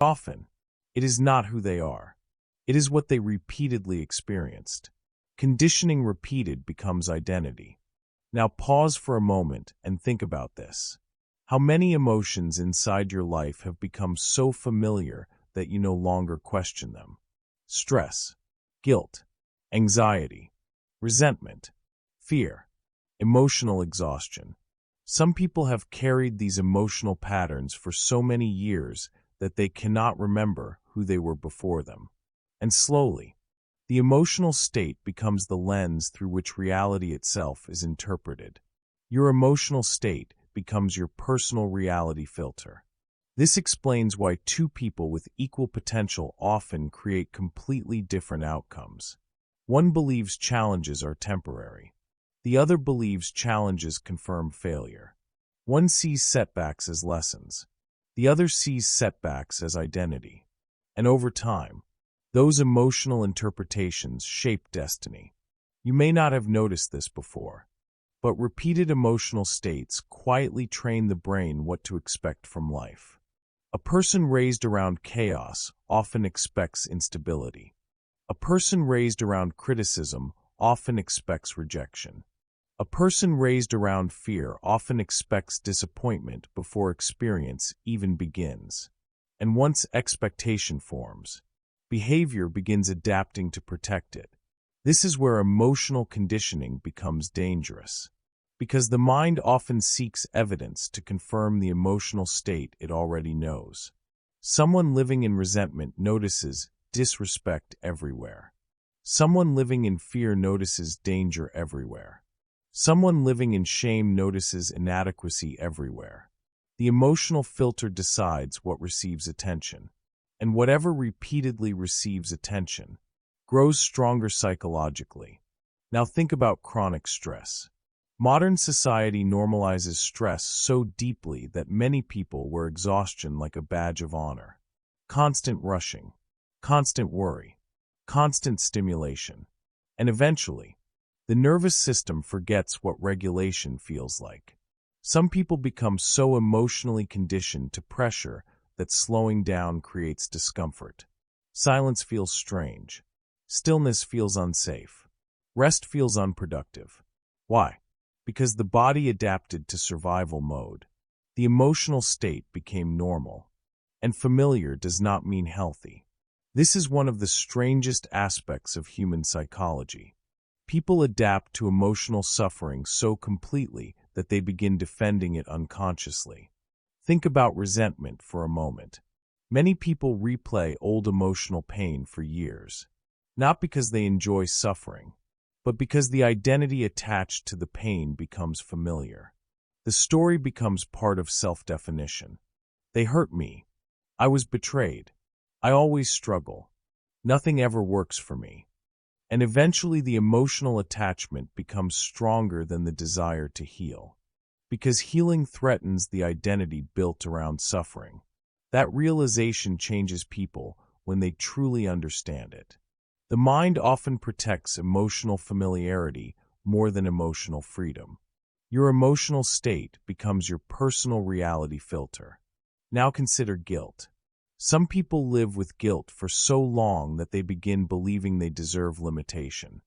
Often, it is not who they are. It is what they repeatedly experienced. Conditioning repeated becomes identity. Now pause for a moment and think about this. How many emotions inside your life have become so familiar that you no longer question them? Stress, guilt, anxiety, resentment, fear, emotional exhaustion. Some people have carried these emotional patterns for so many years that they cannot remember who they were before them. And slowly, the emotional state becomes the lens through which reality itself is interpreted. Your emotional state becomes your personal reality filter. This explains why two people with equal potential often create completely different outcomes. One believes challenges are temporary. The other believes challenges confirm failure. One sees setbacks as lessons. The other sees setbacks as identity. And over time, those emotional interpretations shape destiny. You may not have noticed this before, but repeated emotional states quietly train the brain what to expect from life. A person raised around chaos often expects instability. A person raised around criticism often expects rejection. A person raised around fear often expects disappointment before experience even begins. And once expectation forms, behavior begins adapting to protect it. This is where emotional conditioning becomes dangerous, because the mind often seeks evidence to confirm the emotional state it already knows. Someone living in resentment notices disrespect everywhere. Someone living in fear notices danger everywhere. Someone living in shame notices inadequacy everywhere. The emotional filter decides what receives attention, and whatever repeatedly receives attention grows stronger psychologically. Now think about chronic stress. Modern society normalizes stress so deeply that many people wear exhaustion like a badge of honor. Constant rushing, constant worry, constant stimulation, and eventually, the nervous system forgets what regulation feels like. Some people become so emotionally conditioned to pressure that slowing down creates discomfort. Silence feels strange. Stillness feels unsafe. Rest feels unproductive. Why? Because the body adapted to survival mode. The emotional state became normal. And familiar does not mean healthy. This is one of the strangest aspects of human psychology. People adapt to emotional suffering so completely that they begin defending it unconsciously. Think about resentment for a moment. Many people replay old emotional pain for years, not because they enjoy suffering, but because the identity attached to the pain becomes familiar. The story becomes part of self-definition. They hurt me. I was betrayed. I always struggle. Nothing ever works for me. And eventually the emotional attachment becomes stronger than the desire to heal. Because healing threatens the identity built around suffering. That realization changes people when they truly understand it. The mind often protects emotional familiarity more than emotional freedom. Your emotional state becomes your personal reality filter. Now consider guilt. Some people live with guilt for so long that they begin believing they deserve limitation.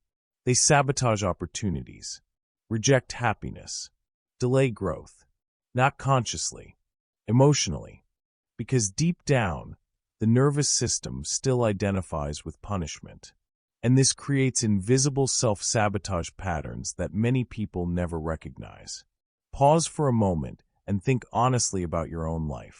They sabotage opportunities, reject happiness, delay growth, not consciously, emotionally, because deep down, the nervous system still identifies with punishment. And this creates invisible self-sabotage patterns that many people never recognize. Pause for a moment and think honestly about your own life.